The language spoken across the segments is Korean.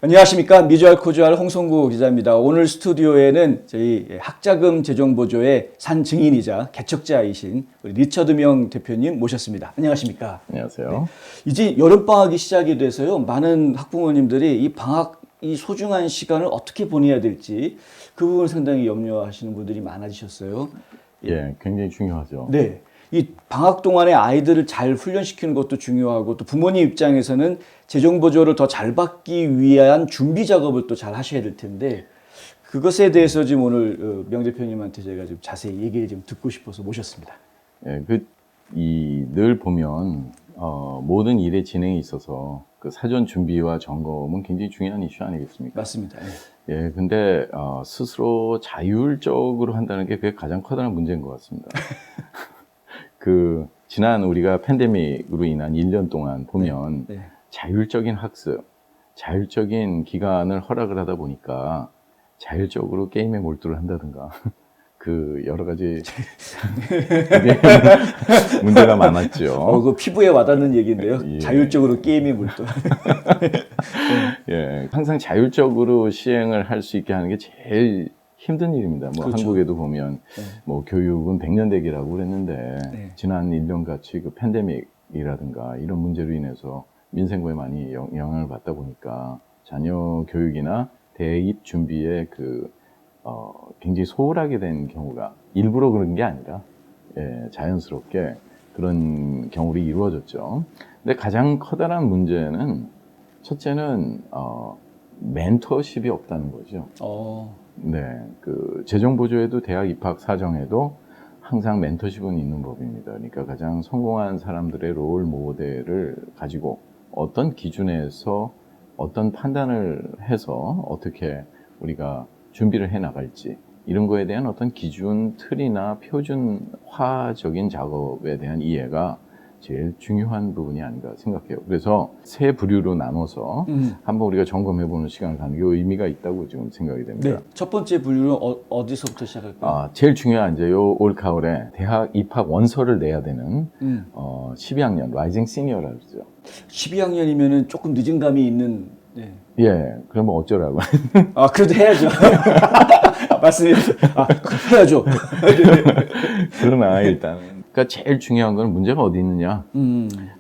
안녕하십니까. 미주알 코주알 홍성구 기자입니다. 오늘 스튜디오에는 저희 학자금 재정보조의 산 증인이자 개척자이신 우리 리처드 명 대표님 모셨습니다. 안녕하십니까. 안녕하세요. 네. 이제 여름방학이 시작이 돼서요. 많은 학부모님들이 이 방학, 이 소중한 시간을 어떻게 보내야 될지 그 부분을 상당히 염려하시는 분들이 많아지셨어요. 예, 굉장히 중요하죠. 네. 이 방학 동안에 아이들을 잘 훈련시키는 것도 중요하고 또 부모님 입장에서는 재정보조를 더 잘 받기 위한 준비 작업을 또 잘 하셔야 될 텐데 그것에 대해서 지금 오늘 명 대표님한테 제가 좀 자세히 얘기를 좀 듣고 싶어서 모셨습니다. 예, 늘 보면 모든 일의 진행에 있어서 그 사전 준비와 점검은 굉장히 중요한 이슈 아니겠습니까? 맞습니다. 네. 예, 근데 스스로 자율적으로 한다는 게 그게 가장 커다란 문제인 것 같습니다. 지난 우리가 팬데믹으로 인한 1년 동안 보면 네. 자율적인 학습, 자율적인 기간을 허락을 하다 보니까 자율적으로 게임에 몰두를 한다든가 여러 가지 문제가 많았죠. 그 피부에 와닿는 얘기인데요. 예. 자율적으로 게임에 몰두. 예, 항상 자율적으로 시행을 할 수 있게 하는 게 제일 힘든 일입니다. 뭐 그렇죠. 한국에도 보면 네. 뭐 교육은 백년대기라고 그랬는데 네. 지난 1년 같이 그 팬데믹이라든가 이런 문제로 인해서 민생고에 많이 영향을 받다 보니까 자녀 교육이나 대입 준비에 굉장히 소홀하게 된 경우가 일부러 그런 게 아니라 자연스럽게 그런 경우로 이루어졌죠. 근데 가장 커다란 문제는 첫째는 멘토십이 없다는 거죠. 네, 재정보조에도 대학 입학 사정에도 항상 멘토십은 있는 법입니다. 그러니까 가장 성공한 사람들의 롤 모델을 가지고 어떤 기준에서 어떤 판단을 해서 어떻게 우리가 준비를 해 나갈지 이런 거에 대한 어떤 기준 틀이나 표준화적인 작업에 대한 이해가 제일 중요한 부분이 아닌가 생각해요. 그래서 세 부류로 나눠서 한번 우리가 점검해보는 시간을 갖는 게 의미가 있다고 지금 생각이 됩니다. 네. 첫 번째 분류는 어디서부터 시작할까요? 제일 중요한 이제 올 가을에 대학 입학 원서를 내야 되는 12학년 라이징 시니어라고 그러죠. 12학년이면은 조금 늦은 감이 있는. 네. 예, 그러면 어쩌라고? 그래도 해야죠. 맞습니다. 해야죠. 그러나 일단은 그러니까 제일 중요한 건 문제가 어디 있느냐.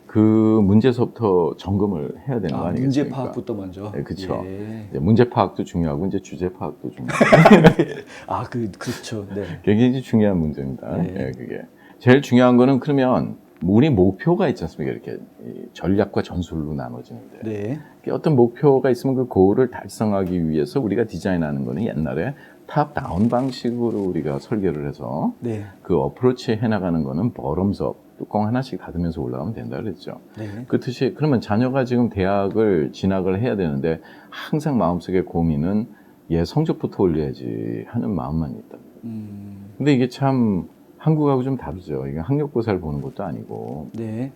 그 문제서부터 점검을 해야 되는 거 아니겠습니까? 문제 파악부터 먼저. 네, 그렇죠. 예. 문제 파악도 중요하고 이제 주제 파악도 중요하고. 그렇죠. 네. 굉장히 중요한 문제입니다. 네. 예, 그게 제일 중요한 거는 그러면 우리 목표가 있지 않습니까? 이렇게 전략과 전술로 나눠지는데 네. 어떤 목표가 있으면 그 고를 달성하기 위해서 우리가 디자인하는 거는 옛날에 탑 다운 방식으로 우리가 설계를 해서 네. 그 어프로치 해나가는 거는 버럼석 뚜껑 하나씩 닫으면서 올라가면 된다 그랬죠. 네. 그 뜻이 그러면 자녀가 지금 대학을 진학을 해야 되는데 항상 마음속에 고민은 얘 성적부터 올려야지 하는 마음만 있다. 근데 이게 참 한국하고 좀 다르죠. 이게 학력고사를 보는 것도 아니고 네.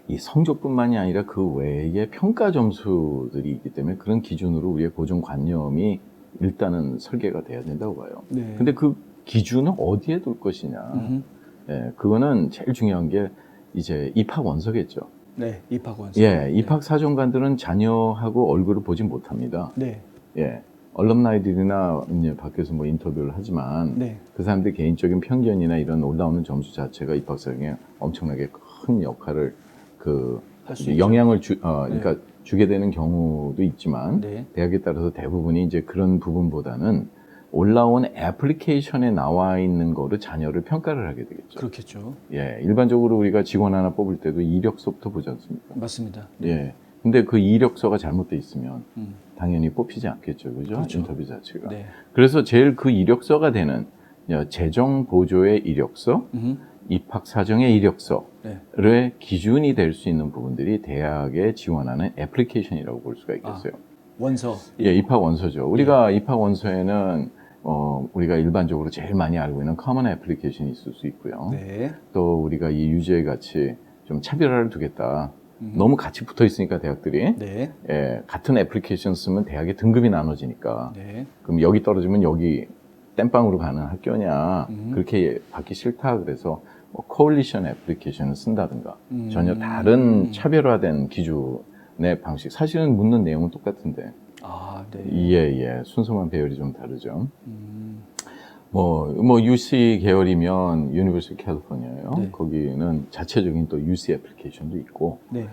이 성적뿐만이 아니라 그 외에 평가 점수들이 있기 때문에 그런 기준으로 우리의 고정관념이 일단은 설계가 돼야 된다고 봐요. 네. 근데 그 기준을 어디에 둘 것이냐. 예, 그거는 제일 중요한 게 이제 입학 원서겠죠. 네. 입학 원서. 예, 입학 사정관들은 자녀하고 얼굴을 보지 못합니다. 네. 예. 얼럼나이들이나 이제 밖에서 뭐 인터뷰를 하지만 네. 그 사람들 개인적인 편견이나 이런 올라오는 점수 자체가 입학 사정에 엄청나게 큰 역할을 할수 있죠. 영향을 그러니까 주게 되는 경우도 있지만 네. 대학에 따라서 대부분이 이제 그런 부분보다는 올라온 애플리케이션에 나와 있는 거를 자녀를 평가를 하게 되겠죠. 그렇겠죠. 예, 일반적으로 우리가 직원 하나 뽑을 때도 이력서부터 보지 않습니까? 맞습니다. 예. 근데 그 이력서가 잘못돼 있으면 당연히 뽑히지 않겠죠. 그죠? 그렇죠. 인터뷰 자체가. 네. 그래서 제일 그 이력서가 되는 재정 보조의 이력서, 입학 사정의 이력서의 기준이 될 수 있는 부분들이 대학에 지원하는 애플리케이션이라고 볼 수가 있겠어요. 원서. 예, 입학 원서죠. 우리가 입학 원서에는 우리가 일반적으로 제일 많이 알고 있는 커먼 애플리케이션이 있을 수 있고요. 네. 또 우리가 이 유지에 같이 좀 차별화를 두겠다. 너무 같이 붙어 있으니까 대학들이 네. 예, 같은 애플리케이션 쓰면 대학의 등급이 나눠지니까 네. 그럼 여기 떨어지면 여기 땜빵으로 가는 학교냐 그렇게 받기 싫다 그래서 코올리션 애플리케이션을 쓴다든가 전혀 다른 차별화된 기준의 방식. 사실은 묻는 내용은 똑같은데 아, 네. 예. 순서만 배열이 좀 다르죠. 뭐 UC 계열이면 유니버시티 캘리포니아예요. 네. 거기는 자체적인 또 UC 애플리케이션도 있고 네.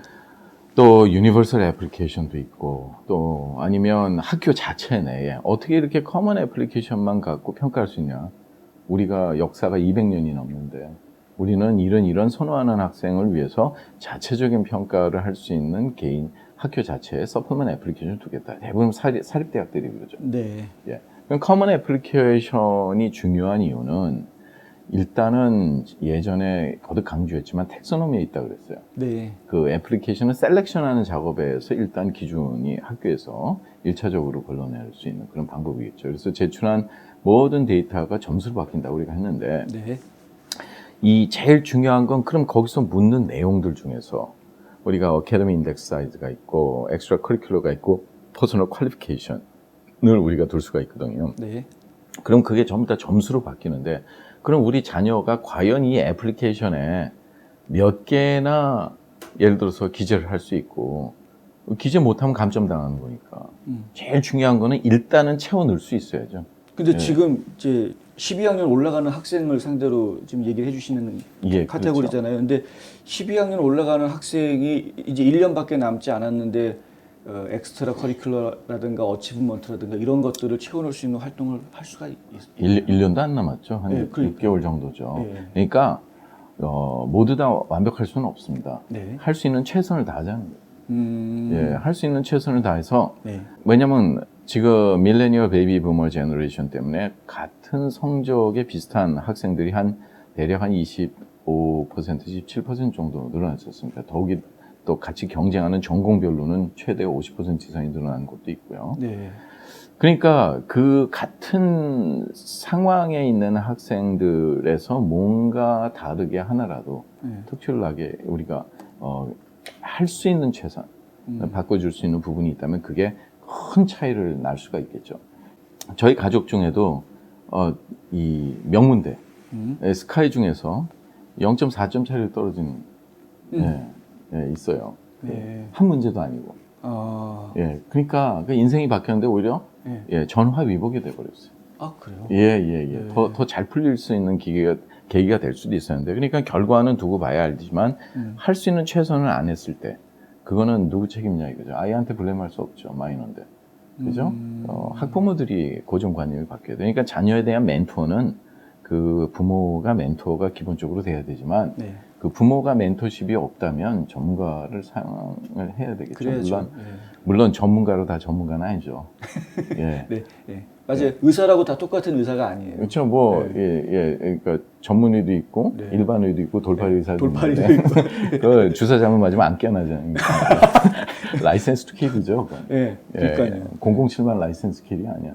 또 유니버설 애플리케이션도 있고 또 아니면 학교 자체 내에 어떻게 이렇게 커먼 애플리케이션만 갖고 평가할 수 있냐. 우리가 역사가 200년이 넘는데 우리는 이런 선호하는 학생을 위해서 자체적인 평가를 할 수 있는 개인 학교 자체에 서플먼 애플리케이션을 두겠다. 대부분 사립대학들이 그러죠. 네. 예. 그럼 커먼 애플리케이션이 중요한 이유는 일단은 예전에 거듭 강조했지만 텍소노미에 있다 그랬어요. 네. 그 애플리케이션을 셀렉션하는 작업에서 일단 기준이 학교에서 1차적으로 걸러낼 수 있는 그런 방법이겠죠. 그래서 제출한 모든 데이터가 점수로 바뀐다고 우리가 했는데 네. 이 제일 중요한 건 그럼 거기서 묻는 내용들 중에서 우리가 어카데미 인덱스 사이즈가 있고 엑스트라 커리큘러가 있고 퍼스널 퀄리피케이션을 우리가 둘 수가 있거든요. 네. 그럼 그게 전부 다 점수로 바뀌는데 그럼 우리 자녀가 과연 이 애플리케이션에 몇 개나 예를 들어서 기재를 할 수 있고 기재 못하면 감점당하는 거니까 제일 중요한 거는 일단은 채워 넣을 수 있어야죠. 근데 예. 지금 이제 12학년 올라가는 학생을 상대로 지금 얘기를 해주시는 예, 카테고리잖아요. 근데 12학년 올라가는 학생이 이제 1년밖에 남지 않았는데 엑스트라 커리큘러라든가 어치브먼트라든가 이런 것들을 채워넣을 수 있는 활동을 할 수가 있어요. 1년도 안 남았죠. 한 네, 그러니까요. 6개월 정도죠. 네. 그러니까 모두 다 완벽할 수는 없습니다. 네. 할 수 있는 최선을 다하자는 거예요. 예, 할 수 있는 최선을 다해서 네. 왜냐면 지금 밀레니얼 베이비 부머 제너레이션 때문에 같은 성적에 비슷한 학생들이 대략 한 25%, 17% 정도 늘어났었습니다. 더욱이 또 같이 경쟁하는 전공별로는 최대 50% 이상이 늘어난 것도 있고요. 네. 그러니까 그 같은 상황에 있는 학생들에서 뭔가 다르게 하나라도 특출을 나게 우리가 할 수 있는 최선 바꿔줄 수 있는 부분이 있다면 그게 큰 차이를 날 수가 있겠죠. 저희 가족 중에도 이 명문대 스카이 중에서 0.4점 차이를 떨어지는 있어요. 네. 한 문제도 아니고. 아, 그러니까 그 인생이 바뀌었는데 오히려 전화위복이 돼버렸어요. 아 그래요? 예. 더 잘 풀릴 수 있는 계기가 될 수도 있었는데, 그러니까 결과는 두고 봐야 알지만, 할 수 있는 최선을 안 했을 때, 그거는 누구 책임이냐 이거죠. 아이한테 블레임할 수 없죠. 마이너인데. 그죠? 학부모들이 고정관념을 바뀌어야 돼요. 그러니까 자녀에 대한 멘토는 그 부모가 멘토가 기본적으로 돼야 되지만, 네. 그 부모가 멘토십이 없다면 전문가를 사용을 해야 되겠죠. 그래야죠. 물론 전문가로 다 전문가는 아니죠. 예. 네. 맞아요. 의사라고 다 똑같은 의사가 아니에요. 그렇죠. 그러니까 전문의도 있고 일반의도 있고 돌팔이 의사도 돌팔이도 있는데 그 주사 잘못 맞으면 안 깨어나잖아요. 라이센스 투 킬이죠. 네, 그러니까요. 007만 라이센스 킬이 아니야.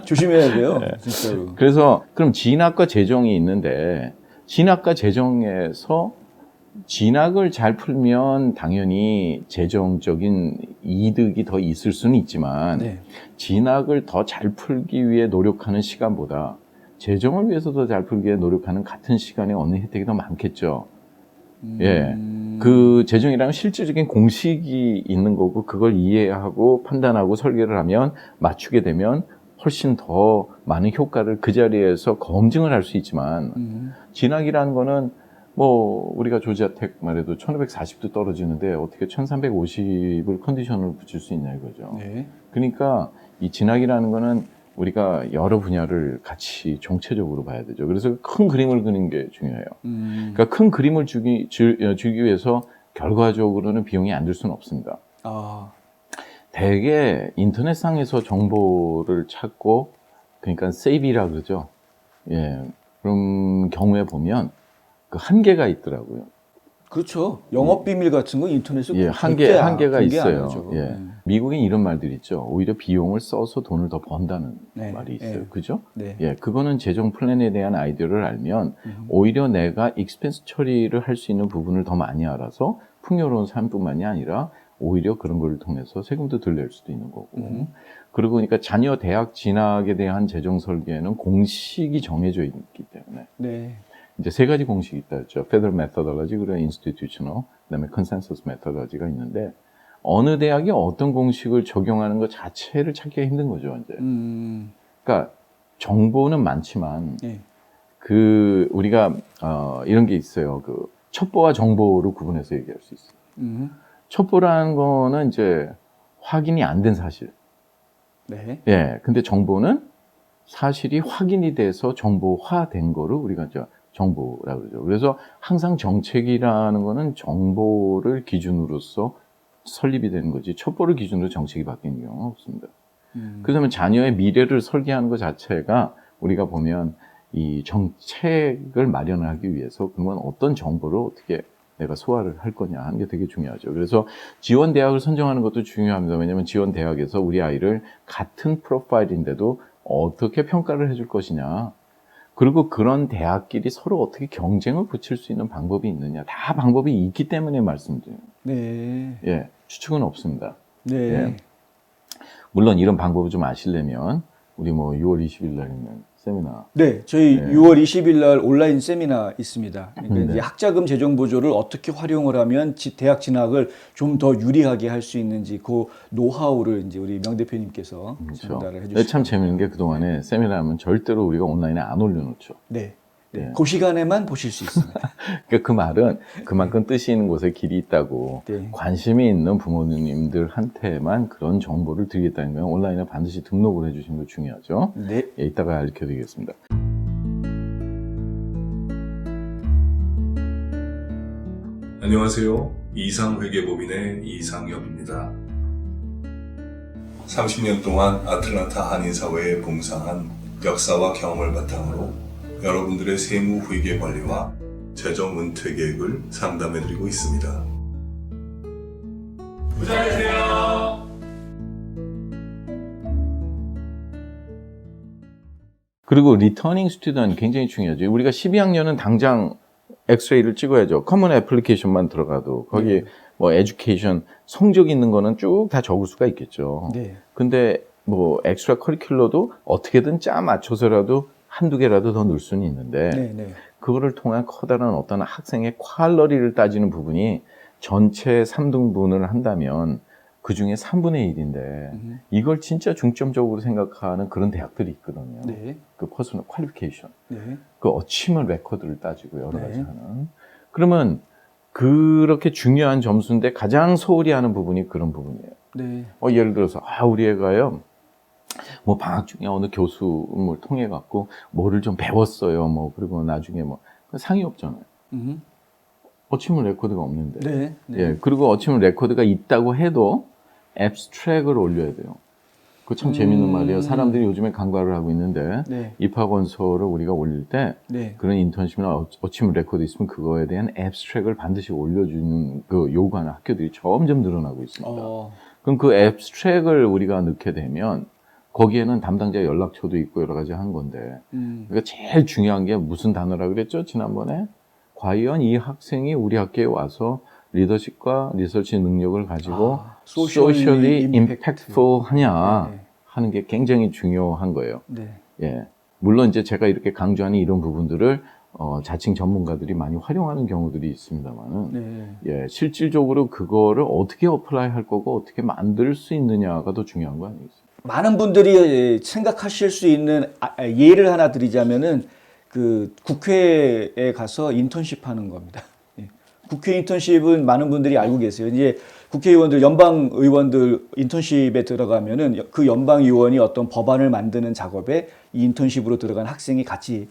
조심해야 돼요. 진짜로. 그래서 그럼 진학과 재정이 있는데 진학과 재정에서 진학을 잘 풀면 당연히 재정적인 이득이 더 있을 수는 있지만 진학을 더 잘 풀기 위해 노력하는 시간보다 재정을 위해서 더 잘 풀기 위해 노력하는 같은 시간에 얻는 혜택이 더 많겠죠. 그 재정이라는 실질적인 공식이 있는 거고 그걸 이해하고 판단하고 설계를 하면 맞추게 되면 훨씬 더 많은 효과를 그 자리에서 검증을 할 수 있지만 진학이라는 거는 우리가 조지아텍 말해도 1540도 떨어지는데 어떻게 1350을 컨디션을 붙일 수 있냐 이거죠. 그러니까 이 진학이라는 거는 우리가 여러 분야를 같이 총체적으로 봐야 되죠. 그래서 큰 그림을 그리는 게 중요해요. 그러니까 큰 그림을 주기 위해서 결과적으로는 비용이 안 들 수는 없습니다. 대개 인터넷상에서 정보를 찾고, 그러니까 세이비라 그러죠. 그런 경우에 보면 그 한계가 있더라고요. 그렇죠. 영업 비밀 같은 거 인터넷에 한계가 있어요. 미국엔 이런 말들이 있죠. 오히려 비용을 써서 돈을 더 번다는 말이 있어요. 그죠? 그거는 재정 플랜에 대한 아이디어를 알면 오히려 내가 익스펜스 처리를 할 수 있는 부분을 더 많이 알아서 풍요로운 삶뿐만이 아니라 오히려 그런 걸 통해서 세금도 덜 낼 수도 있는 거고. 그리고 그러니까 자녀 대학 진학에 대한 재정 설계는 공식이 정해져 있기 때문에 이제 세 가지 공식이 있다 했죠. Federal Methodology, 그리고 Institutional, 그다음에 Consensus Methodology가 있는데 어느 대학이 어떤 공식을 적용하는 것 자체를 찾기가 힘든 거죠, 이제. 그러니까 정보는 많지만 네. 우리가 이런 게 있어요. 첩보와 정보로 구분해서 얘기할 수 있어요. 첩보라는 거는 이제 확인이 안 된 사실. 네. 예. 근데 정보는 사실이 확인이 돼서 정보화된 거를 우리가 이제 정보라고 그러죠. 그래서 항상 정책이라는 거는 정보를 기준으로서 설립이 되는 거지 첩보를 기준으로 정책이 바뀌는 경우는 없습니다. 그러면 자녀의 미래를 설계하는 것 자체가 우리가 보면 이 정책을 마련하기 위해서 그러면 어떤 정보를 어떻게 내가 소화를 할 거냐 하는 게 되게 중요하죠. 그래서 지원 대학을 선정하는 것도 중요합니다. 왜냐하면 지원 대학에서 우리 아이를 같은 프로파일인데도 어떻게 평가를 해줄 것이냐. 그리고 그런 대학끼리 서로 어떻게 경쟁을 붙일 수 있는 방법이 있느냐. 다 방법이 있기 때문에 말씀드려요. 네. 예, 추측은 없습니다. 네. 예. 물론 이런 방법을 좀 아시려면 우리 6월 20일 날 있는 세미나. 네, 저희 네. 6월 20일 날 온라인 세미나 있습니다. 그러니까 네. 이제 학자금 재정 보조를 어떻게 활용을 하면 대학 진학을 좀 더 유리하게 할 수 있는지 그 노하우를 이제 우리 명 대표님께서 그렇죠. 전달을 네, 해주시죠. 참 재밌는 게 그동안에 세미나 하면 절대로 우리가 온라인에 안 올려놓죠. 네. 네. 네. 그 시간에만 보실 수 있습니다. 그러니까 그 말은 그만큼 뜻이 있는 곳에 길이 있다고 네. 관심이 있는 부모님들한테만 그런 정보를 드리겠다는 건 온라인에 반드시 등록을 해주시는 거 중요하죠. 네. 예, 이따가 알려드리겠습니다. 안녕하세요. 이상회계법인의 이상엽입니다. 30년 동안 아틀란타 한인사회에 봉사한 역사와 경험을 바탕으로 여러분들의 세무 회계 관리와 재정 은퇴 계획을 상담해드리고 있습니다. 부자되세요. 그리고 리터닝 스튜던트 굉장히 중요하죠. 우리가 12학년은 당장 엑스레이를 찍어야죠. 커먼 애플리케이션만 들어가도 거기에 뭐 에듀케이션 성적 있는 거는 쭉 다 적을 수가 있겠죠. 네. 근데 뭐 엑스트라 커리큘러도 어떻게든 짜 맞춰서라도 한두 개라도 더 넣을 수는 있는데 네. 네. 그거를 통한 커다란 어떤 학생의 퀄러리를 따지는 부분이 전체 3등분을 한다면 그 중에 3분의 1인데 이걸 진짜 중점적으로 생각하는 그런 대학들이 있거든요. 네. 그 퍼스널 퀄리피케이션, 네. 그 어치먼트 레코드를 따지고 여러 가지 네. 하는. 그러면 그렇게 중요한 점수인데 가장 소홀히 하는 부분이 그런 부분이에요. 네. 예를 들어서 우리 애가요. 뭐 방학 중에 어느 교수를 통해 갖고 뭐를 좀 배웠어요. 뭐 그리고 나중에 뭐 상이 없잖아요. 어치먼트 레코드가 없는데. 네. 네. 예. 그리고 어치먼트 레코드가 있다고 해도 앱스트랙을 올려야 돼요. 그거 참 재밌는 말이에요. 사람들이 요즘에 간과를 하고 있는데 네. 입학원서를 우리가 올릴 때 네. 그런 인턴십이나 어치먼트 레코드 있으면 그거에 대한 앱스트랙을 반드시 올려주는 그 요구하는 학교들이 점점 늘어나고 있습니다. 그럼 그 앱스트랙을 우리가 넣게 되면 거기에는 담당자 연락처도 있고 여러 가지 한 건데 그러니까 제일 중요한 게 무슨 단어라 그랬죠? 지난번에 과연 이 학생이 우리 학교에 와서 리더십과 리서치 능력을 가지고 socially impactful 하냐 네. 하는 게 굉장히 중요한 거예요. 네. 예. 물론 이제 제가 이렇게 강조하는 이런 부분들을 자칭 전문가들이 많이 활용하는 경우들이 있습니다만은 네. 예, 실질적으로 그거를 어떻게 어플라이 할 거고 어떻게 만들 수 있느냐가 더 중요한 거 아니겠어요? 많은 분들이 생각하실 수 있는 예를 하나 드리자면은 그 국회에 가서 인턴십 하는 겁니다. 예. 국회 인턴십은 많은 분들이 알고 계세요. 이제 국회의원들, 연방 의원들 인턴십에 들어가면은 그 연방 의원이 어떤 법안을 만드는 작업에 이 인턴십으로 들어간 학생이 같이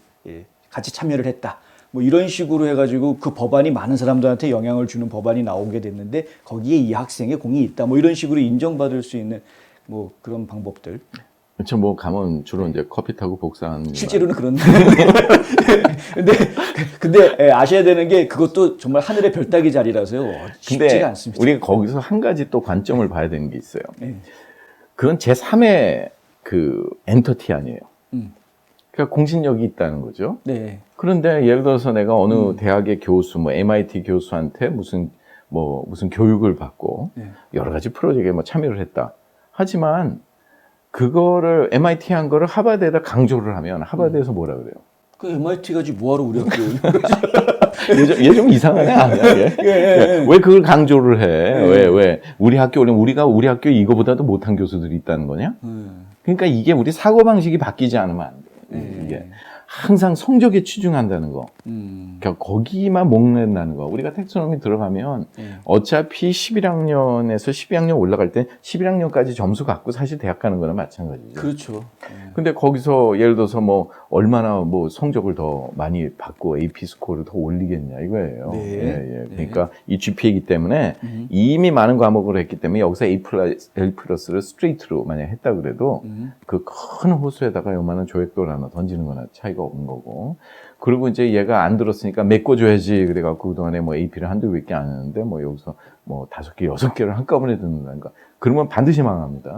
참여를 했다. 뭐 이런 식으로 해가지고 그 법안이 많은 사람들한테 영향을 주는 법안이 나오게 됐는데 거기에 이 학생의 공이 있다. 뭐 이런 식으로 인정받을 수 있는 뭐 그런 방법들. 그렇죠. 뭐 가면 주로 이제 커피 타고 복사하는. 실제로는 그런데. 근데 아셔야 되는 게 그것도 정말 하늘의 별 따기 자리라서요. 쉽지가 않습니다. 우리가 거기서 한 가지 또 관점을 봐야 되는 게 있어요. 네. 그건 제3의 그 엔터티 아니에요. 그러니까 공신력이 있다는 거죠. 네. 그런데 예를 들어서 내가 어느 대학의 교수, 뭐 MIT 교수한테 무슨 교육을 받고 네. 여러 가지 프로젝트에 뭐 참여를 했다. 하지만 그거를 MIT 한 거를 하버드에다 강조를 하면 하버드에서 뭐라 그래요? 그 MIT 가지 뭐하러 우리 학교에. 얘 좀 이상한 애 아니야? 얘? 예. 왜 그걸 강조를 해? 왜? 우리 학교, 우리 학교 이거보다도 못한 교수들이 있다는 거냐? 그러니까 이게 우리 사고방식이 바뀌지 않으면 안 돼. 이게. 항상 성적에 치중한다는 거. 그러니까 거기만 목맨다는 거. 우리가 텍소노미 들어가면 어차피 11학년에서 12학년 올라갈 때 11학년까지 점수 갖고 사실 대학 가는 거나 마찬가지죠. 그렇죠. 근데 거기서 예를 들어서 뭐 얼마나 뭐 성적을 더 많이 받고 AP 스코어를 더 올리겠냐 이거예요. 네. 그러니까 이 GPA이기 때문에 이미 많은 과목을 했기 때문에 여기서 A 플러스를 스트레이트로 만약 했다 그래도 그 큰 호수에다가 요만한 조획돌 하나 던지는 거나 차이가 없는 거고. 그리고 이제 얘가 안 들었으니까 메꿔줘야지 그래갖고 그동안에 뭐 AP를 한두 개밖에 안 했는데 뭐 여기서 뭐 5개, 6개를 한꺼번에 듣는다니까. 그러면 반드시 망합니다.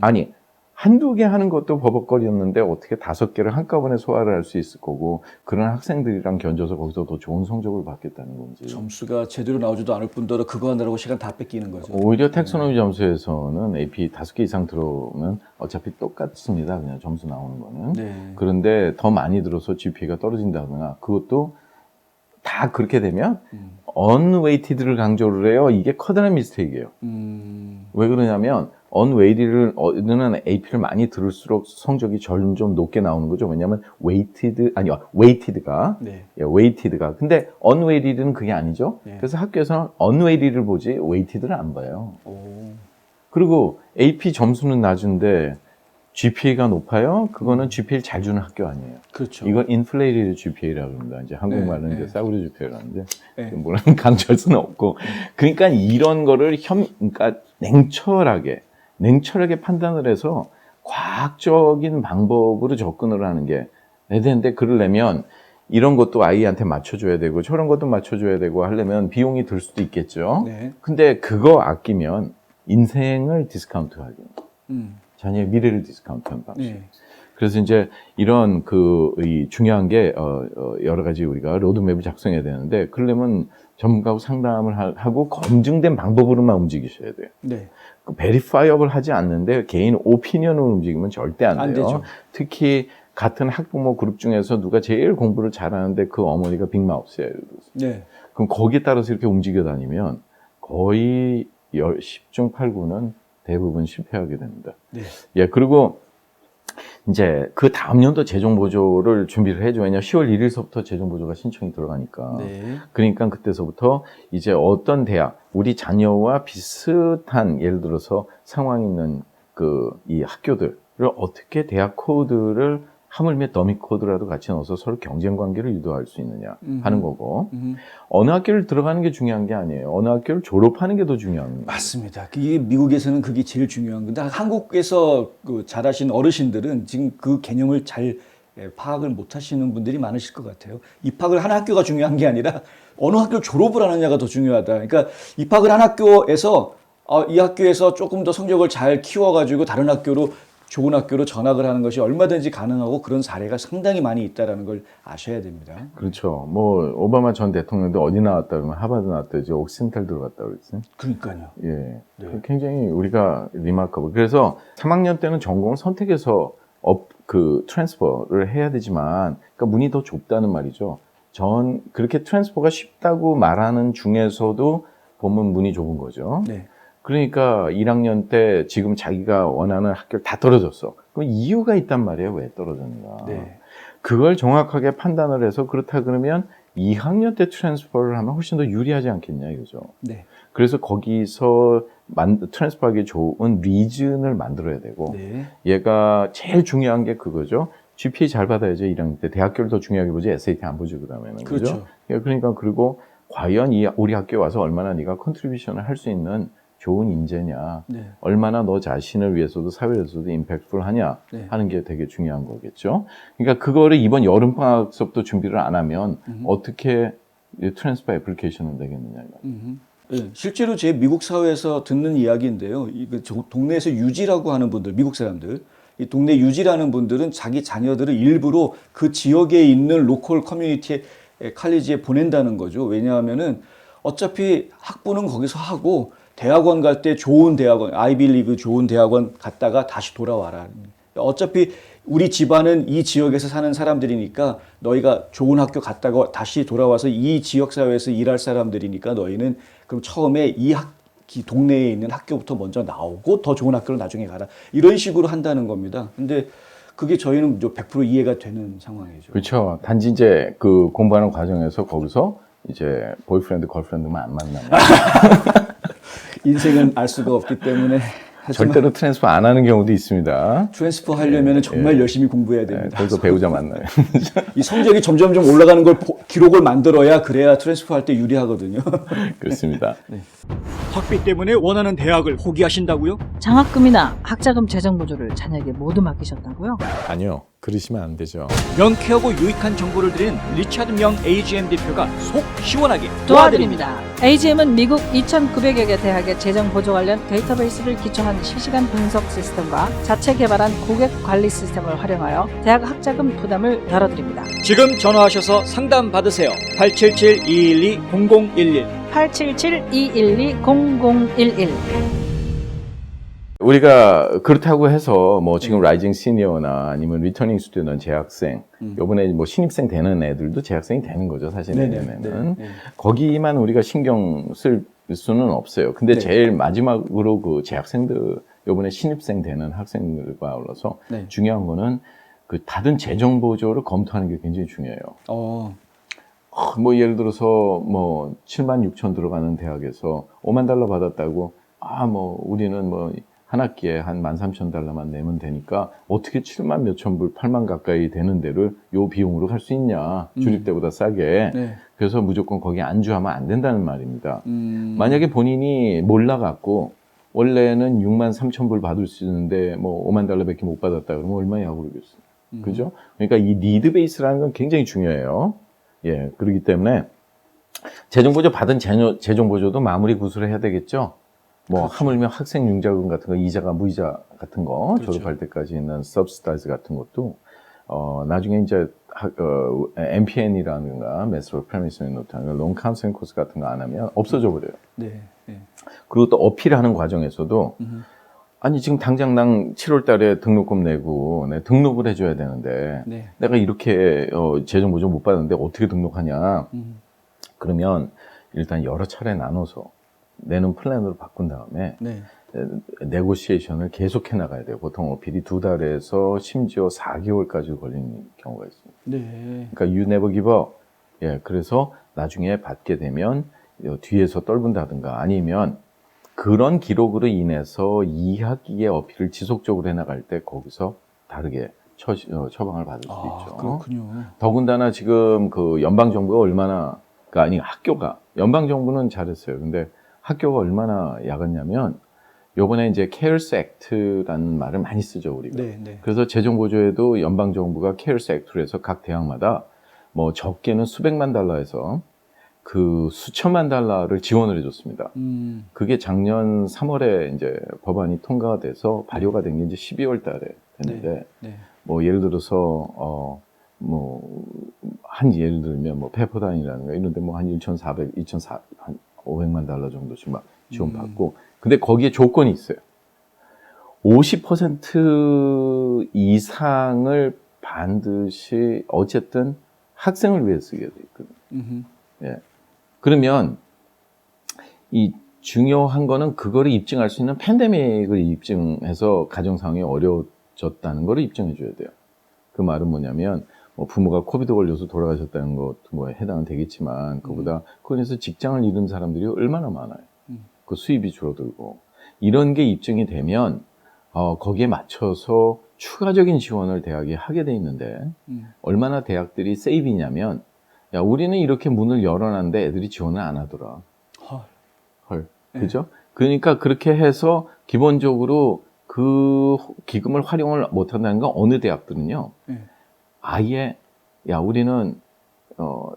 아니. 한두 개 하는 것도 버벅거리였는데 어떻게 5개를 한꺼번에 소화를 할 수 있을 거고 그런 학생들이랑 견줘서 거기서 더 좋은 성적을 받겠다는 건지. 점수가 제대로 나오지도 않을 뿐더러 그거 하느라고 시간 다 뺏기는 거죠. 오히려 텍소노미 점수에서는 AP 5개 이상 들어오면 어차피 똑같습니다. 그냥 점수 나오는 거는. 그런데 더 많이 들어서 GPA가 떨어진다거나 그것도 다 그렇게 되면 unweighted를 강조를 해요. 이게 커다란 미스테이크예요. 왜 그러냐면 unweighted는 AP를 많이 들을수록 성적이 점점 높게 나오는 거죠. 왜냐하면 weighted가 근데 unweighted는 그게 아니죠. 그래서 학교에서는 unweighted를 보지 weighted를 안 봐요. 그리고 AP 점수는 낮은데 GPA가 높아요? 그거는 GPA를 잘 주는 학교 아니에요. 그렇죠. 이거 inflated GPA라고 합니다. 이제 한국말은 이제 싸구려 GPA라는데 뭐라는 강조할 수는 없고. 그러니까 이런 거를 그러니까 냉철하게 판단을 해서 과학적인 방법으로 접근을 하는 게 되는데 그러려면 이런 것도 아이한테 맞춰줘야 되고 저런 것도 맞춰줘야 되고 하려면 비용이 들 수도 있겠죠. 근데 그거 아끼면 인생을 디스카운트하기. 자녀의 미래를 디스카운트하는 방식. 그래서 이제 이런 이 중요한 게 여러 가지 우리가 로드맵을 작성해야 되는데 그러려면 전문가하고 상담을 하고 검증된 방법으로만 움직이셔야 돼요. 그 베리파이어블 하지 않는데 개인 오피니언으로 움직이면 절대 안 돼요. 되죠. 특히 같은 학부모 그룹 중에서 누가 제일 공부를 잘하는데 그 어머니가 빅마우스예요. 그럼 거기에 따라서 이렇게 움직여 다니면 거의 10중 8구는 대부분 실패하게 됩니다. 그리고 이제 그 다음 연도 재정보조를 준비를 해줘야 왜냐면 10월 1일서부터 재정보조가 신청이 들어가니까. 그러니까 그때서부터 이제 어떤 대학, 우리 자녀와 비슷한 예를 들어서 상황 있는 이 학교들을 어떻게 대학 코드를 하물며 더미 코드라도 같이 넣어서 서로 경쟁 관계를 유도할 수 있느냐 하는 거고 어느 학교를 들어가는 게 중요한 게 아니에요. 어느 학교를 졸업하는 게 더 중요한 거예요. 맞습니다. 이게 미국에서는 그게 제일 중요한 건데 한국에서 잘하신 어르신들은 지금 그 개념을 잘 파악을 못 하시는 분들이 많으실 것 같아요. 입학을 한 학교가 중요한 게 아니라 어느 학교를 졸업을 하느냐가 더 중요하다. 그러니까 입학을 한 학교에서 이 학교에서 조금 더 성적을 잘 키워가지고 다른 학교로 좋은 학교로 전학을 하는 것이 얼마든지 가능하고 그런 사례가 상당히 많이 있다는 걸 아셔야 됩니다. 그렇죠. 뭐 오바마 전 대통령도 어디 나왔다 그러면 하버드 나왔다 이제 옥센탈 들어갔다 그랬어요. 그러니까요. 굉장히 우리가 리마커블. 그래서 3학년 때는 전공을 선택해서 트랜스퍼를 해야 되지만 그러니까 문이 더 좁다는 말이죠. 그렇게 트랜스퍼가 쉽다고 말하는 중에서도 보면 문이 좁은 거죠. 그러니까 1학년 때 지금 자기가 원하는 학교를 다 떨어졌어. 그럼 이유가 있단 말이에요. 왜 떨어졌는가. 그걸 정확하게 판단을 해서 그렇다 그러면 2학년 때 트랜스퍼를 하면 훨씬 더 유리하지 않겠냐 이거죠. 그래서 거기서 트랜스퍼하기 좋은 리즌을 만들어야 되고 얘가 제일 중요한 게 그거죠. GPA 잘 받아야죠. 1학년 때. 대학교를 더 중요하게 보지 SAT 안 보죠. 그다음에는. 그렇죠. 그러니까 그리고 과연 우리 학교에 와서 얼마나 네가 컨트리뷰션을 할 수 있는 좋은 인재냐, 얼마나 너 자신을 위해서도 사회에서도 임팩트풀하냐 하는 게 되게 중요한 거겠죠. 그러니까 그거를 이번 여름방학서부터 준비를 안 하면 어떻게 트랜스퍼 애플리케이션은 되겠느냐. 실제로 제 미국 사회에서 듣는 이야기인데요. 동네에서 유지라고 하는 분들, 미국 사람들, 이 동네 유지라는 분들은 자기 자녀들을 일부러 그 지역에 있는 로컬 커뮤니티에 칼리지에 보낸다는 거죠. 왜냐하면은 어차피 학부는 거기서 하고 대학원 갈 때 좋은 대학원, 아이비리그 좋은 대학원 갔다가 다시 돌아와라. 어차피 우리 집안은 이 지역에서 사는 사람들이니까 너희가 좋은 학교 갔다가 다시 돌아와서 이 지역 사회에서 일할 사람들이니까 너희는 그럼 처음에 이 동네에 있는 학교부터 먼저 나오고 더 좋은 학교로 나중에 가라. 이런 식으로 한다는 겁니다. 근데 그게 저희는 100% 이해가 되는 상황이죠. 그렇죠. 단지 이제 그 공부하는 과정에서 거기서 이제 보이프렌드, 걸프렌드만 안 만나면 인생은 알 수가 없기 때문에 절대로 트랜스퍼 안 하는 경우도 있습니다. 트랜스퍼 하려면 정말 열심히 공부해야 됩니다. 거기서 배우자 만나요. 이 성적이 점점 올라가는 걸 기록을 만들어야 그래야 트랜스퍼 할 때 유리하거든요. 그렇습니다. 학비 때문에 원하는 대학을 포기하신다고요? 장학금이나 학자금 재정 보조를 자녀에게 모두 맡기셨다고요? 아니요, 그러시면 안 되죠. 명쾌하고 유익한 정보를 드리는 리차드 명 AGM 대표가 속 시원하게 도와드립니다. AGM은 미국 2,900여 개 대학의 재정 보조 관련 데이터베이스를 기초한 실시간 분석 시스템과 자체 개발한 고객 관리 시스템을 활용하여 대학 학자금 부담을 덜어드립니다. 지금 전화하셔서 상담 받으세요. 877-212-0011 877-212-0011 우리가 그렇다고 해서 뭐 지금 라이징 시니어나 아니면 리터닝 스튜던트 재학생, 요번에 뭐 신입생 되는 애들도 재학생이 되는 거죠, 사실 내년에는. 거기만 우리가 신경 쓸 수는 없어요. 근데 제일 마지막으로 그 재학생들, 요번에 신입생 되는 학생들과 아울러서 중요한 거는 그 다른 재정 보조를 검토하는 게 굉장히 중요해요. 뭐 예를 들어서 뭐 7만 6천 들어가는 대학에서 5만 달러 받았다고 뭐 우리는 뭐 한 학기에 한 13,000달러만 내면 되니까 어떻게 7만 몇천 불, 8만 가까이 되는 데를 요 비용으로 갈 수 있냐. 주립 때보다 싸게. 그래서 무조건 거기에 안주하면 안 된다는 말입니다. 만약에 본인이 몰라갖고 원래는 6만 3천 불 받을 수 있는데 뭐 5만 달러밖에 못 받았다 그러면 얼마냐 그러겠어요. 그죠? 그러니까 이 니드 베이스라는 건 굉장히 중요해요. 예, 그렇기 때문에 재정보조 받은 재정보조도 마무리 구술을 해야 되겠죠. 뭐 하물며 학생 융자금 같은 거, 이자가 무이자 같은 거 졸업할 때까지 있는 subsidize 같은 것도 나중에 이제 MPN이라든가 Master of Permission Note, Loan Counseling 코스 같은 거 안 하면 없어져 버려요. 그리고 또 어필하는 과정에서도 아니 지금 당장 난 7월 달에 등록금 내고 등록을 해줘야 되는데 내가 이렇게 재정보조 못 받았는데 어떻게 등록하냐. 그러면 일단 여러 차례 나눠서 내는 플랜으로 바꾼 다음에 네고시에이션을 계속해 나가야 돼요. 보통 어필이 2달에서 심지어 4개월까지 걸리는 경우가 있습니다. 그러니까 you never give up. 예, 그래서 나중에 받게 되면 뒤에서 떨군다든가 아니면 그런 기록으로 인해서 2학기의 어필을 지속적으로 해나갈 때 거기서 다르게 처방을 받을 수도 있죠. 그렇군요. 더군다나 지금 그 연방정부가 얼마나, 아니 학교가, 연방정부는 잘했어요. 근데 학교가 얼마나 야갔냐면 요번에 이제 CARES Act라는 말을 많이 쓰죠, 우리가. 그래서 재정보조에도 연방정부가 CARES Act로 해서 각 대학마다 뭐 적게는 수백만 달러에서 그 수천만 달러를 지원을 해줬습니다. 그게 작년 3월에 이제 법안이 통과가 돼서 발효가 된 게 이제 12월 달에 됐는데, 뭐 예를 들어서, 예를 들면 뭐 페퍼단이라든가 이런데 뭐 한 500만 달러 정도씩 막 지원받고, 근데 거기에 조건이 있어요. 50% 이상을 반드시 어쨌든 학생을 위해 쓰게 돼 있거든요. 예. 그러면 이 중요한 거는 그거를 입증할 수 있는 팬데믹을 입증해서 가정 상황이 어려워졌다는 거를 입증해 줘야 돼요. 그 말은 뭐냐면 뭐 부모가 코비드 걸려서 돌아가셨다는 것도 뭐 해당은 되겠지만 그보다 그거에서 직장을 잃은 사람들이 얼마나 많아요. 그 수입이 줄어들고 이런 게 입증이 되면 거기에 맞춰서 추가적인 지원을 대학이 하게 돼 있는데 얼마나 대학들이 세이비냐면 야 우리는 이렇게 문을 열어놨는데 애들이 지원을 안 하더라. 헐. 그죠? 그러니까 그렇게 해서 기본적으로 그 기금을 활용을 못한다는 건 어느 대학들은요. 아예 야 우리는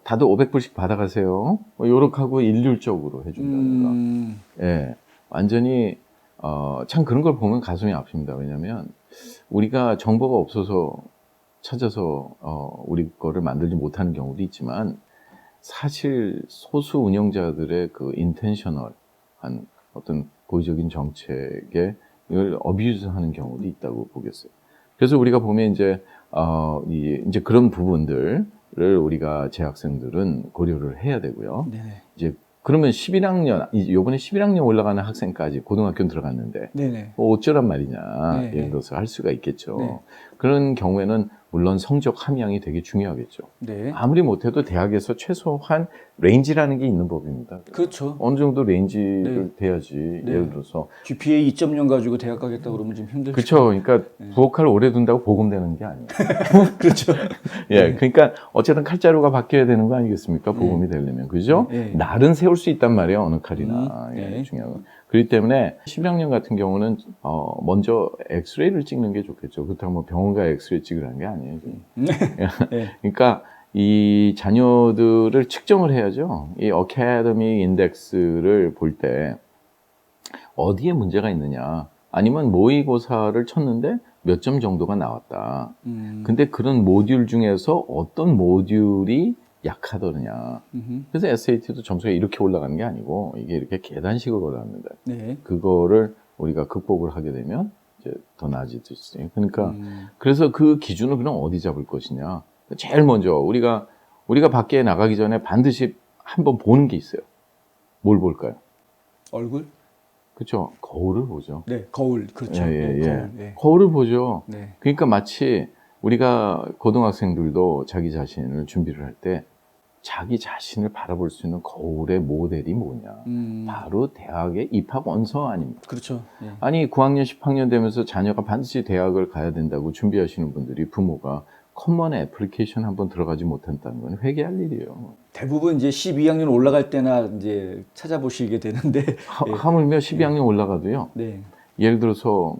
다들 500불씩 받아가세요. 뭐 요렇게 하고 일률적으로 해준다든가. 예, 완전히 참 그런 걸 보면 가슴이 아픕니다. 왜냐하면 우리가 정보가 없어서 찾아서 우리 거를 만들지 못하는 경우도 있지만 사실 소수 운영자들의 그 인텐셔널한 어떤 고의적인 정책에 이걸 어뷰즈하는 경우도 있다고 보겠어요. 그래서 우리가 보면 이제 그런 부분들을 우리가 재학생들은 고려를 해야 되고요. 네네. 이제 그러면 11학년, 요번에 11학년 올라가는 학생까지 고등학교 들어갔는데, 네네. 뭐 어쩌란 말이냐, 네. 예를 들어서 할 수가 있겠죠. 네. 그런 경우에는 물론 성적 함량이 되게 중요하겠죠. 네. 아무리 못해도 대학에서 최소한 레인지라는 게 있는 법입니다. 그렇죠. 어느 정도 레인지를 네. 돼야지, 네. 예를 들어서. GPA 2.0 가지고 대학 가겠다 그러면 좀 힘들죠. 그렇죠. 그러니까 부엌칼 오래 둔다고 보금되는 게 아니에요. 그렇죠. 예, 네. 그러니까 어쨌든 칼자루가 바뀌어야 되는 거 아니겠습니까? 보금이 되려면. 그죠? 네. 날은 세울 수 있단 말이에요. 어느 칼이나. 네. 예, 중요한 건. 그렇기 때문에 11학년 같은 경우는 먼저 엑스레이를 찍는 게 좋겠죠. 그렇다고 뭐 병원 가 엑스레이 찍으라는 게 아니에요. 네. 그러니까 이 자녀들을 측정을 해야죠. 이 어카데믹 인덱스를 볼 때 어디에 문제가 있느냐. 아니면 모의고사를 쳤는데 몇 점 정도가 나왔다. 근데 그런 모듈 중에서 어떤 모듈이 약하더냐. 그래서 SAT도 점수가 이렇게 올라가는 게 아니고 이게 이렇게 계단식으로 올라갑니다. 네. 그거를 우리가 극복을 하게 되면 이제 더 나아질 수 있어요. 그러니까 그래서 그 기준을 그럼 어디 잡을 것이냐. 제일 먼저 우리가 밖에 나가기 전에 반드시 한번 보는 게 있어요. 뭘 볼까요? 얼굴? 그렇죠. 거울을 보죠. 네. 거울. 그렇죠. 예. 거울. 네. 거울을 보죠. 네. 그러니까 마치 우리가 고등학생들도 자기 자신을 준비를 할 때 자기 자신을 바라볼 수 있는 거울의 모델이 뭐냐. 바로 대학의 입학 원서 아닙니까? 그렇죠. 네. 아니 9학년, 10학년 되면서 자녀가 반드시 대학을 가야 된다고 준비하시는 분들이 부모가 커먼 애플리케이션 한번 들어가지 못한다는 건 회개할 일이에요. 대부분 이제 12학년 올라갈 때나 이제 찾아보시게 되는데. 하물며 12학년 올라가도요. 네. 예를 들어서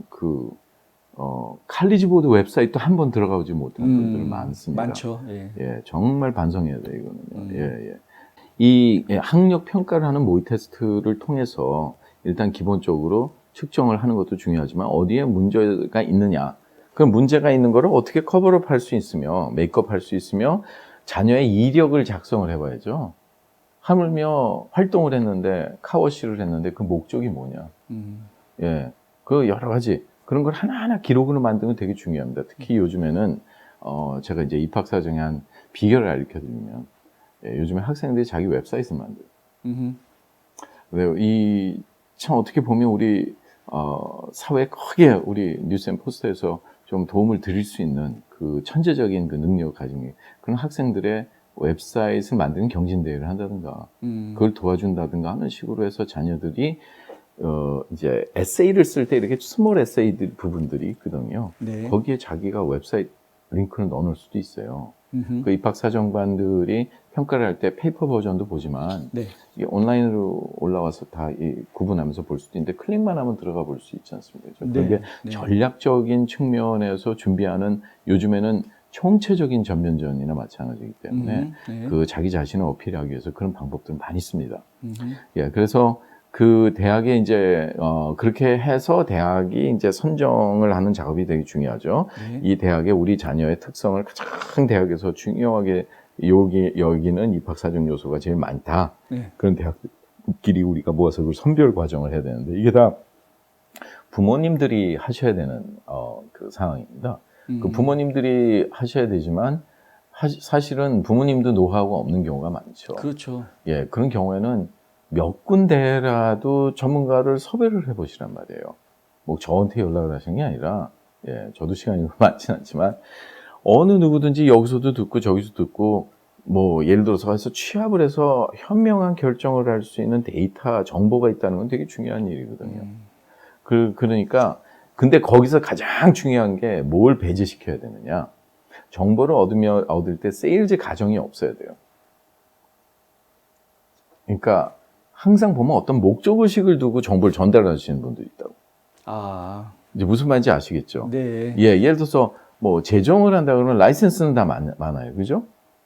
칼리지 보드 웹사이트 한 번 들어가지 못한 분들 많습니다. 많죠. 예. 예, 정말 반성해야 돼요, 이거는요. 예. 이 학력 평가를 하는 모의 테스트를 통해서 일단 기본적으로 측정을 하는 것도 중요하지만 어디에 문제가 있느냐. 그 문제가 있는 거를 어떻게 커버업 할 수 있으며, 메이크업 할 수 있으며, 자녀의 이력을 작성을 해봐야죠. 하물며 활동을 했는데, 카워시를 했는데 그 목적이 뭐냐. 예. 그 여러 가지. 그런 걸 하나하나 기록으로 만드는 게 되게 중요합니다. 특히 요즘에는, 제가 이제 입학사정에 한 비결을 알려드리면, 예, 요즘에 학생들이 자기 웹사이트를 만들어요. 근데 참 어떻게 보면 우리, 사회에 크게 우리 뉴스앤포스트에서 좀 도움을 드릴 수 있는 그 천재적인 그 능력을 가진 그런 학생들의 웹사이트를 만드는 경진대회를 한다든가, 그걸 도와준다든가 하는 식으로 해서 자녀들이, 이제 에세이를 쓸 때 이렇게 스몰 에세이 부분들이 있거든요. 네. 거기에 자기가 웹사이트 링크를 넣어놓을 수도 있어요. 그 입학사정관들이 평가를 할 때 페이퍼 버전도 보지만, 네. 이게 온라인으로 올라와서 다 구분하면서 볼 수도 있는데, 클릭만 하면 들어가 볼 수 있지 않습니까? 그런 게 네. 전략적인 측면에서 준비하는 요즘에는 총체적인 전면전이나 마찬가지이기 때문에 네. 그 자기 자신을 어필하기 위해서 그런 방법들은 많이 씁니다. 예, 그래서 그 대학에 이제 그렇게 해서 대학이 이제 선정을 하는 작업이 되게 중요하죠. 네. 이 대학의 우리 자녀의 특성을 가장 대학에서 중요하게 여기는 입학사정 요소가 제일 많다. 네. 그런 대학끼리 우리가 모아서 그 선별 과정을 해야 되는데 이게 다 부모님들이 하셔야 되는 그 상황입니다. 그 부모님들이 하셔야 되지만 사실은 부모님도 노하우가 없는 경우가 많죠. 그렇죠. 예, 그런 경우에는 몇 군데라도 전문가를 섭외를 해보시란 말이에요. 뭐 저한테 연락을 하신 게 아니라, 예, 저도 시간이 많진 않지만 어느 누구든지 여기서도 듣고 저기서 듣고 뭐 예를 들어서 해서 취합을 해서 현명한 결정을 할 수 있는 데이터 정보가 있다는 건 되게 중요한 일이거든요. 그러니까 근데 거기서 가장 중요한 게 뭘 배제시켜야 되느냐. 정보를 얻을 때 세일즈 가정이 없어야 돼요. 그러니까 항상 보면 어떤 목적의식을 두고 정보를 전달하시는 분들이 있다고. 이제 무슨 말인지 아시겠죠? 네. 예, 예를 들어서 뭐 재정을 한다 그러면 라이센스는 다 많아요. 그죠?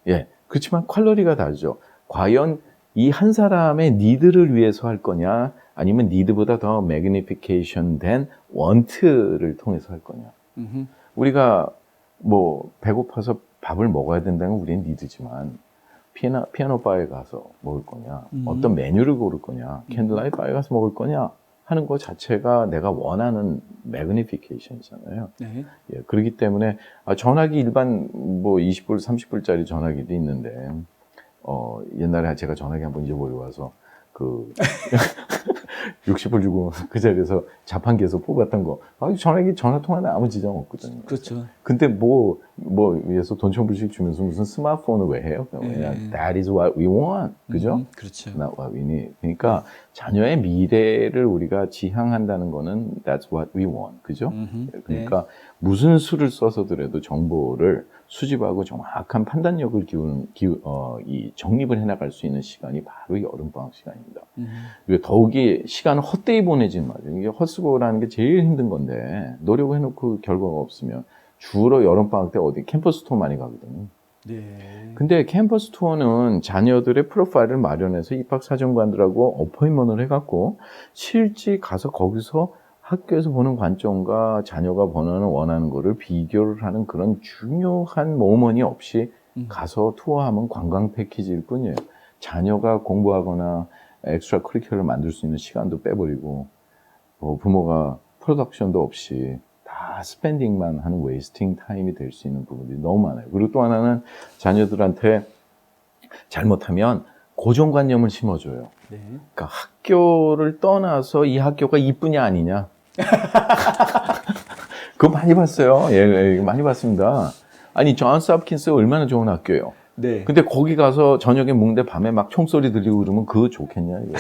예. 그렇지만 퀄러리가 다르죠. 과연 이 한 사람의 니드를 위해서 할 거냐, 아니면 니드보다 더 매그니피케이션 된 원트를 통해서 할 거냐. 우리가 뭐 배고파서 밥을 먹어야 된다는 건 우리는 니드지만 피아노 바에 가서 먹을 거냐, 어떤 메뉴를 고를 거냐, 캔들라이트 바에 가서 먹을 거냐, 하는 것 자체가 내가 원하는 매그니피케이션이잖아요. 네. 예, 그렇기 때문에 전화기 일반 뭐 20불, 30불짜리 전화기도 있는데 옛날에 제가 전화기 한번 잊어버리고 와서 그 60불 주고 그 자리에서 자판기에서 뽑았던 거. 전화기 전화 통화는 아무 지장 없거든요. 그렇죠. 근데 위에서 돈 1,000불씩 주면서 무슨 스마트폰을 왜 해요? 그냥 that is what we want. 그죠? 그렇죠. not what we need. 그러니까 자녀의 미래를 우리가 지향한다는 거는 that's what we want. 그죠? 그러니까 무슨 수를 써서더라도 정보를 수집하고 정확한 판단력을 이 정립을 해나갈 수 있는 시간이 바로 여름방학 시간입니다. 그리고 더욱이 시간을 헛되이 보내지는 말이에요. 이게 헛수고라는 게 제일 힘든 건데 노력을 해놓고 결과가 없으면 주로 여름방학 때 어디 캠퍼스 투어 많이 가거든요. 네. 근데 캠퍼스 투어는 자녀들의 프로파일을 마련해서 입학사정관들하고 어포인먼트를 해갖고 실제 가서 거기서 학교에서 보는 관점과 자녀가 원하는 거를 비교를 하는 그런 중요한 모먼이 없이 가서 투어하면 관광 패키지일 뿐이에요. 자녀가 공부하거나 엑스트라 커리큘럼을 만들 수 있는 시간도 빼버리고 부모가 프로덕션도 없이 다 스펜딩만 하는 웨이스팅 타임이 될 수 있는 부분들이 너무 많아요. 그리고 또 하나는 자녀들한테 잘못하면 고정관념을 심어줘요. 네. 그러니까 학교를 떠나서 이 학교가 이쁘냐 아니냐. 그거 많이 봤어요. 예, 많이 봤습니다. 아니, 존스 홉킨스 얼마나 좋은 학교예요. 네. 근데 거기 가서 저녁에 묵는데 밤에 막 총소리 들리고 그러면 그거 좋겠냐, 이거.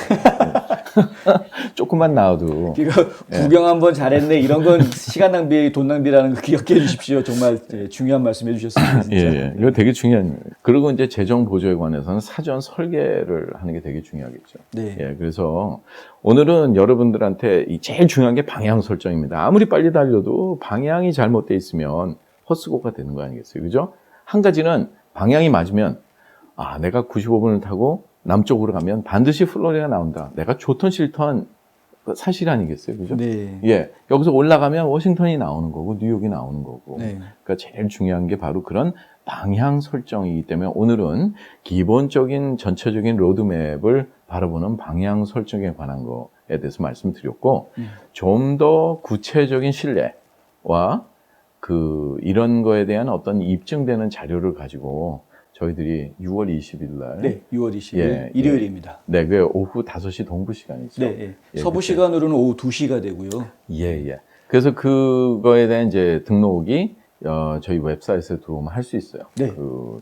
조금만 나와도. 이거 구경 한번 잘했네. 이런 건 시간 낭비, 돈 낭비라는 거 기억해 주십시오. 정말 중요한 말씀 해주셨습니다. 진짜. 예. 이거 되게 중요한 일이에요. 그리고 이제 재정 보조에 관해서는 사전 설계를 하는 게 되게 중요하겠죠. 네. 예, 그래서 오늘은 여러분들한테 이 제일 중요한 게 방향 설정입니다. 아무리 빨리 달려도 방향이 잘못돼 있으면 헛수고가 되는 거 아니겠어요? 그죠? 한 가지는 방향이 맞으면 내가 95분을 타고 남쪽으로 가면 반드시 플로리다가 나온다. 내가 좋던 싫던 사실 아니겠어요? 그죠? 네. 예. 여기서 올라가면 워싱턴이 나오는 거고 뉴욕이 나오는 거고. 네. 그러니까 제일 중요한 게 바로 그런 방향 설정이기 때문에 오늘은 기본적인 전체적인 로드맵을 바라보는 방향 설정에 관한 거에 대해서 말씀드렸고 좀 더 구체적인 신뢰와 이런 거에 대한 어떤 입증되는 자료를 가지고 저희들이 6월 20일 날. 네, 6월 20일 예, 일요일입니다. 네, 그게 오후 5시 동부 시간이죠. 네, 예, 서부 그때. 시간으로는 오후 2시가 되고요. 예. 그래서 그거에 대한 이제 등록이 저희 웹사이트에 들어오면 할 수 있어요. 네.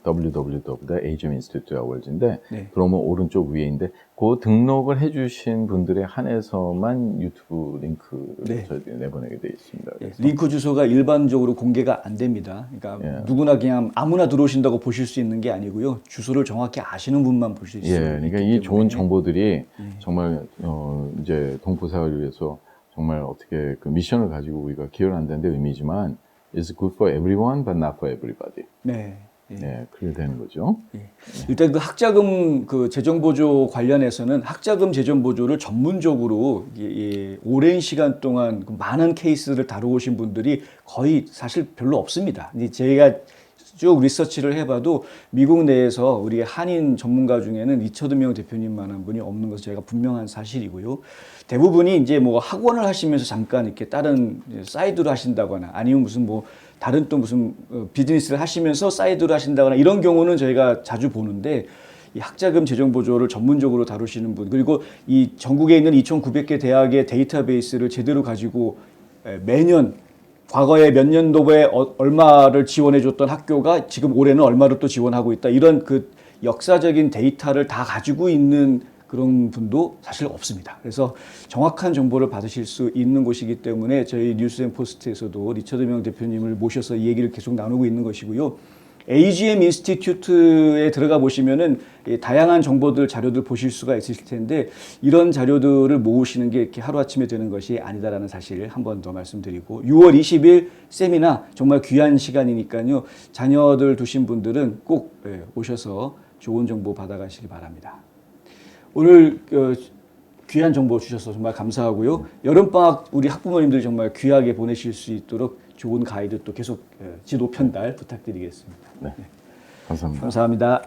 www.agminstitute.org인데 네. 그러면 오른쪽 위에인데 그 등록을 해주신 분들에 한해서만 유튜브 링크를 네. 저희들이 내보내게 되어 있습니다. 예, 그래서 링크 주소가 일반적으로 공개가 안 됩니다. 그러니까 예. 누구나 그냥 아무나 들어오신다고 보실 수 있는 게 아니고요. 주소를 정확히 아시는 분만 보실 수 있어요. 그러니까 이 좋은 정보들이 정말 이제 동포사회를 위해서 정말 어떻게 그 미션을 가지고 우리가 기여를 한다는 데 의미지만 It's good for everyone, but not for everybody. 네. 네, 그렇게 되는 거죠. 일단 그 학자금 재정 보조 관련해서는 학자금 재정 보조를 전문적으로 오랜 시간 동안 많은 케이스를 다루오신 분들이 거의 사실 별로 없습니다. 제가 쭉 리서치를 해봐도 미국 내에서 우리 한인 전문가 중에는 리처드명 대표님만한 분이 없는 것은 제가 분명한 사실이고요. 대부분이 이제 뭐 학원을 하시면서 잠깐 이렇게 다른 사이드로 하신다거나 아니면 무슨 뭐 다른 또 무슨 비즈니스를 하시면서 사이드로 하신다거나 이런 경우는 저희가 자주 보는데 이 학자금 재정 보조를 전문적으로 다루시는 분 그리고 이 전국에 있는 2,900개 대학의 데이터베이스를 제대로 가지고 매년 과거에 몇 년도에 얼마를 지원해 줬던 학교가 지금 올해는 얼마를 또 지원하고 있다. 이런 그 역사적인 데이터를 다 가지고 있는 그런 분도 사실 없습니다. 그래서 정확한 정보를 받으실 수 있는 곳이기 때문에 저희 뉴스앤포스트에서도 리처드명 대표님을 모셔서 이 얘기를 계속 나누고 있는 것이고요. AGM 인스티튜트에 들어가 보시면은 다양한 정보들, 자료들 보실 수가 있을 텐데 이런 자료들을 모으시는 게 이렇게 하루아침에 되는 것이 아니다라는 사실을 한 번 더 말씀드리고 6월 20일 세미나 정말 귀한 시간이니까요. 자녀들 두신 분들은 꼭 오셔서 좋은 정보 받아가시기 바랍니다. 오늘 귀한 정보 주셔서 정말 감사하고요. 여름방학 우리 학부모님들 정말 귀하게 보내실 수 있도록 좋은 가이드 또 계속 지도 편달 부탁드리겠습니다. 네. 감사합니다. 감사합니다.